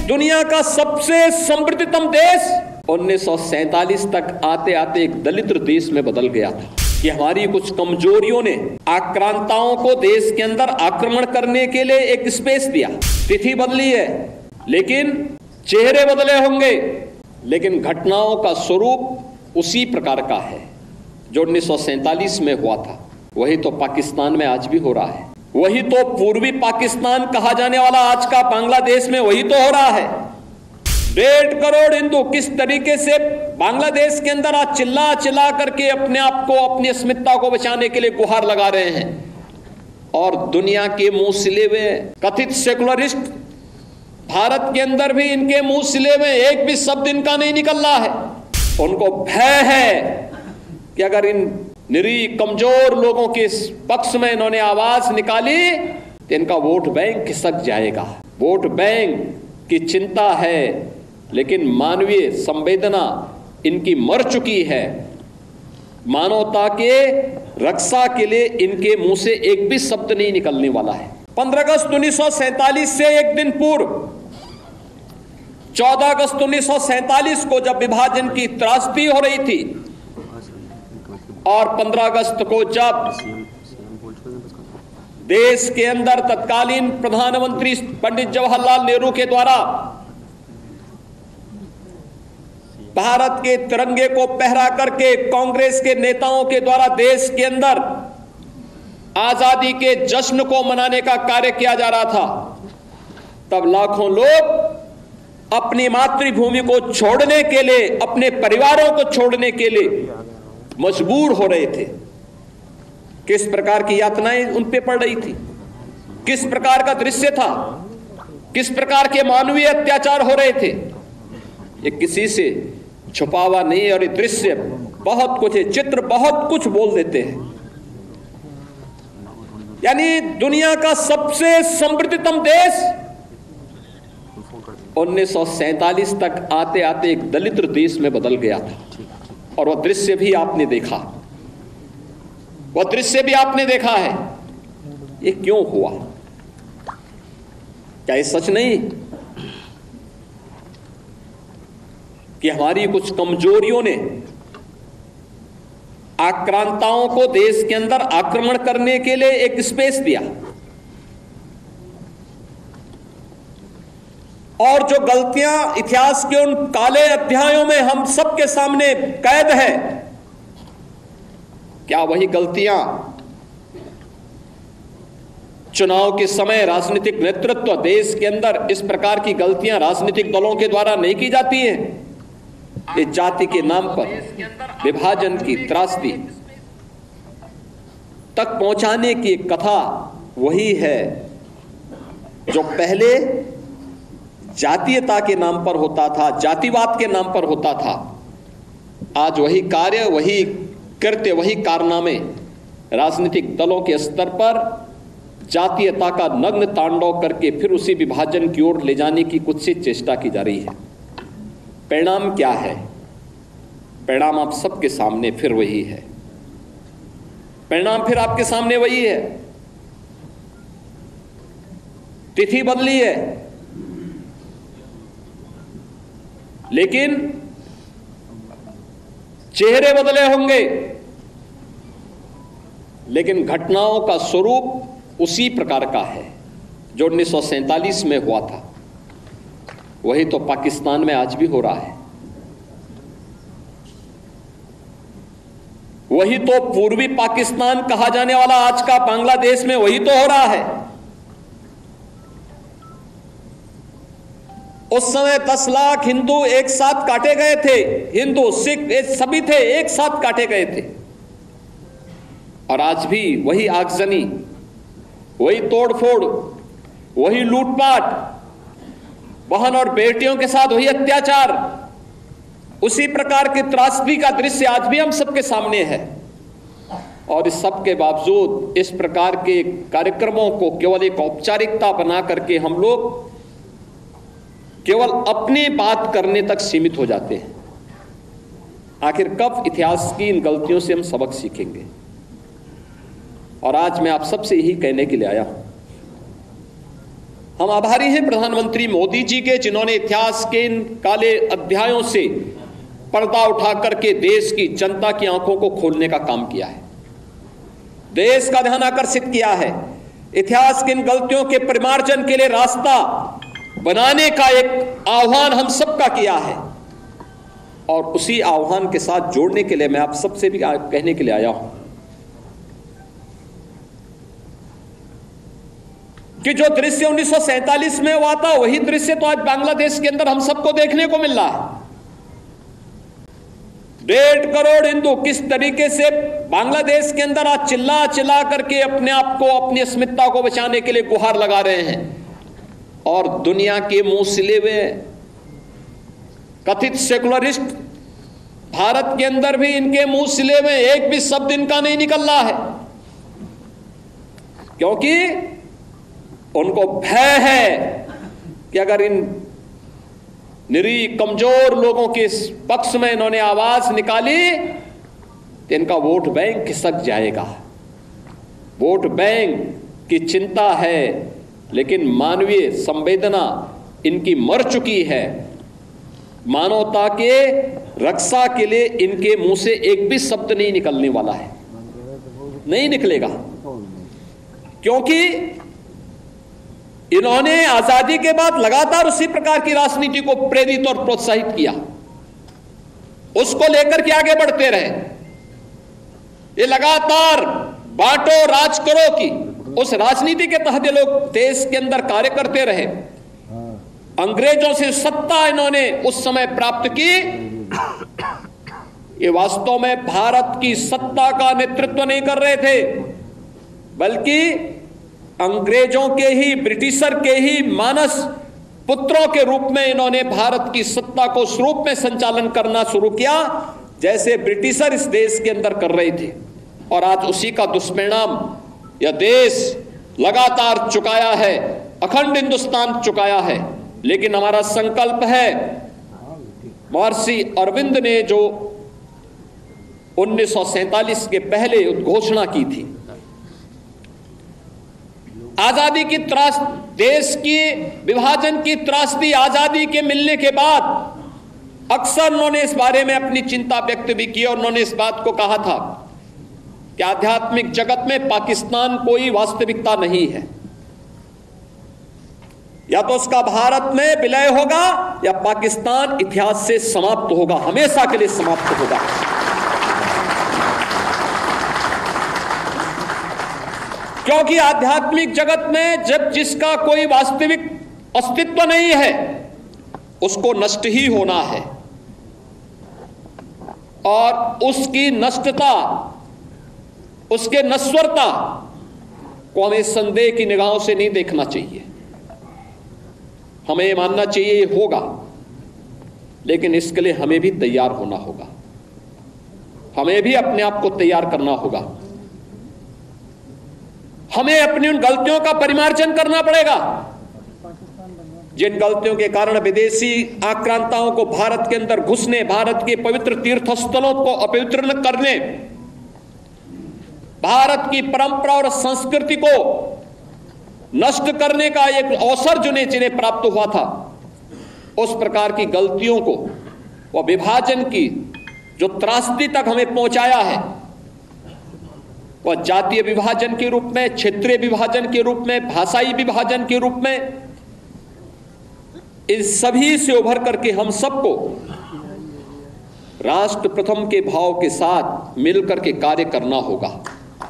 दुनिया का सबसे समृद्धतम देश 1947 तक आते आते एक दलित देश में बदल गया था कि हमारी कुछ कमजोरियों ने आक्रांताओं को देश के अंदर आक्रमण करने के लिए एक स्पेस दिया। तिथि बदली है लेकिन चेहरे बदले होंगे, लेकिन घटनाओं का स्वरूप उसी प्रकार का है जो 1947 में हुआ था। वही तो पाकिस्तान में आज भी हो रहा है। वही तो पूर्वी पाकिस्तान कहा जाने वाला आज का बांग्लादेश में वही तो हो रहा है। 1.5 करोड़ हिंदू किस तरीके से बांग्लादेश के अंदर आज चिल्ला चिल्ला करके अपने आप को, अपनी अस्मिता को बचाने के लिए गुहार लगा रहे हैं, और दुनिया के मुंह सिले हुए कथित सेकुलरिस्ट भारत के अंदर भी इनके मुंह सिले हुए एक भी शब्द इनका नहीं निकल रहा है। उनको भय है कि अगर इन निरीह कमजोर लोगों के पक्ष में इन्होंने आवाज निकाली तो इनका वोट बैंक खिसक जाएगा। वोट बैंक की चिंता है, लेकिन मानवीय संवेदना इनकी मर चुकी है। मानवता के रक्षा के लिए इनके मुंह से एक भी शब्द नहीं निकलने वाला है। 15 अगस्त 1947 से एक दिन पूर्व 14 अगस्त 1947 को जब विभाजन की त्रासदी हो रही थी, और 15 अगस्त को जब देश के अंदर तत्कालीन प्रधानमंत्री पंडित जवाहरलाल नेहरू के द्वारा भारत के तिरंगे को पहरा करके कांग्रेस के नेताओं के द्वारा देश के अंदर आजादी के जश्न को मनाने का कार्य किया जा रहा था, तब लाखों लोग अपनी मातृभूमि को छोड़ने के लिए, अपने परिवारों को छोड़ने के लिए मजबूर हो रहे थे। किस प्रकार की यातनाएं उन पे पड़ रही थी, किस प्रकार का दृश्य था, किस प्रकार के मानवीय अत्याचार हो रहे थे, ये किसी से छुपा हुआ नहीं। और ये दृश्य बहुत कुछ है, चित्र बहुत कुछ बोल देते हैं। यानी दुनिया का सबसे समृद्धतम देश 1947 तक आते आते एक दलित देश में बदल गया था। और वह दृश्य भी आपने देखा, वह दृश्य भी आपने देखा है। ये क्यों हुआ? क्या ये सच नहीं कि हमारी कुछ कमजोरियों ने आक्रांताओं को देश के अंदर आक्रमण करने के लिए एक स्पेस दिया, और जो गलतियां इतिहास के उन काले अध्यायों में हम सबके सामने कैद है, क्या वही गलतियां चुनाव के समय राजनीतिक नेतृत्व देश के अंदर इस प्रकार की गलतियां राजनीतिक दलों के द्वारा नहीं की जाती हैं? ये जाति के नाम पर विभाजन की त्रासदी तक पहुंचाने की कथा वही है जो पहले जातीयता के नाम पर होता था, जातिवाद के नाम पर होता था। आज वही कार्य, वही कृत्य, वही कारनामे राजनीतिक दलों के स्तर पर जातीयता का नग्न तांडव करके फिर उसी विभाजन की ओर ले जाने की कुत्सित चेष्टा की जा रही है। परिणाम क्या है? परिणाम आप सबके सामने फिर वही है। परिणाम फिर आपके सामने वही है। तिथि बदली है लेकिन चेहरे बदले होंगे, लेकिन घटनाओं का स्वरूप उसी प्रकार का है जो 1947 में हुआ था। वही तो पाकिस्तान में आज भी हो रहा है। वही तो पूर्वी पाकिस्तान कहा जाने वाला आज का बांग्लादेश में वही तो हो रहा है। उस समय 10 लाख हिंदू एक साथ काटे गए थे। हिंदू, सिख सभी थे, एक साथ काटे गए थे। और आज भी वही आगजनी, वही तोड़फोड़, वही लूटपाट, बहन और बेटियों के साथ वही अत्याचार, उसी प्रकार की त्रासदी का दृश्य आज भी हम सबके सामने है। और इस सब के बावजूद इस प्रकार के कार्यक्रमों को केवल एक औपचारिकता बना करके हम लोग केवल अपनी बात करने तक सीमित हो जाते हैं। आखिर कब इतिहास की इन गलतियों से हम सबक सीखेंगे? और आज मैं आप सबसे यही कहने के लिए आया हूं, हम आभारी हैं प्रधानमंत्री मोदी जी के, जिन्होंने इतिहास के इन काले अध्यायों से पर्दा उठा करके देश की जनता की आंखों को खोलने का काम किया है, देश का ध्यान आकर्षित किया है, इतिहास की इन गलतियों के परिमार्जन के लिए रास्ता बनाने का एक आह्वान हम सबका किया है। और उसी आह्वान के साथ जोड़ने के लिए मैं आप सबसे भी कहने के लिए आया हूं कि जो दृश्य 1947 में हुआ था, वही दृश्य तो आज बांग्लादेश के अंदर हम सबको देखने को मिल रहा है। 1.5 करोड़ हिंदू किस तरीके से बांग्लादेश के अंदर आज चिल्ला चिल्ला करके अपने आप को, अपनी अस्मिता को बचाने के लिए गुहार लगा रहे हैं, और दुनिया के मुंह सिले हुए कथित सेकुलरिस्ट भारत के अंदर भी इनके मुंह सिले हुए एक भी शब्द इनका नहीं निकल रहा है, क्योंकि उनको भय है कि अगर इन निरीह कमजोर लोगों के पक्ष में इन्होंने आवाज निकाली तो इनका वोट बैंक खिसक जाएगा। वोट बैंक की चिंता है, लेकिन मानवीय संवेदना इनकी मर चुकी है। मानवता के रक्षा के लिए इनके मुंह से एक भी शब्द नहीं निकलने वाला है, नहीं निकलेगा, क्योंकि इन्होंने आजादी के बाद लगातार उसी प्रकार की राजनीति को प्रेरित और प्रोत्साहित किया, उसको लेकर के आगे बढ़ते रहे। ये लगातार बांटो राज करो की उस राजनीति के तहत ये लोग देश के अंदर कार्य करते रहे। अंग्रेजों से सत्ता इन्होंने उस समय प्राप्त की। ये वास्तव में भारत की सत्ता का नेतृत्व नहीं कर रहे थे, बल्कि अंग्रेजों के ही, ब्रिटिशर के ही मानस पुत्रों के रूप में इन्होंने भारत की सत्ता को उस रूप में संचालन करना शुरू किया जैसे ब्रिटिशर इस देश के अंदर कर रहे थे। और आज उसी का दुष्परिणाम यह देश लगातार चुकाया है, अखंड हिंदुस्तान चुकाया है। लेकिन हमारा संकल्प है, महर्षि अरविंद ने जो 1947 के पहले घोषणा की थी, आजादी की त्रास, देश की विभाजन की त्रासदी आजादी के मिलने के बाद अक्सर उन्होंने इस बारे में अपनी चिंता व्यक्त भी की, और उन्होंने इस बात को कहा था कि आध्यात्मिक जगत में पाकिस्तान कोई वास्तविकता नहीं है, या तो उसका भारत में विलय होगा या पाकिस्तान इतिहास से समाप्त होगा, हमेशा के लिए समाप्त होगा। क्योंकि आध्यात्मिक जगत में जब जिसका कोई वास्तविक अस्तित्व नहीं है, उसको नष्ट ही होना है, और उसकी नष्टता, उसके नश्वरता को हमें संदेह की निगाहों से नहीं देखना चाहिए। हमें ये मानना चाहिए ये होगा, लेकिन इसके लिए हमें भी तैयार होना होगा, हमें भी अपने आप को तैयार करना होगा। हमें अपनी उन गलतियों का परिमार्जन करना पड़ेगा जिन गलतियों के कारण विदेशी आक्रांताओं को भारत के अंदर घुसने, भारत के पवित्र तीर्थ स्थलों को अपवित्र करने, भारत की परंपरा और संस्कृति को नष्ट करने का एक अवसर जिन्हें प्राप्त हुआ था, उस प्रकार की गलतियों को, वह विभाजन की जो त्रासदी तक हमें पहुंचाया है, वह जातीय विभाजन के रूप में, क्षेत्रीय विभाजन के रूप में, भाषाई विभाजन के रूप में, इन सभी से उभर करके हम सबको राष्ट्र प्रथम के भाव के साथ मिलकर के कार्य करना होगा।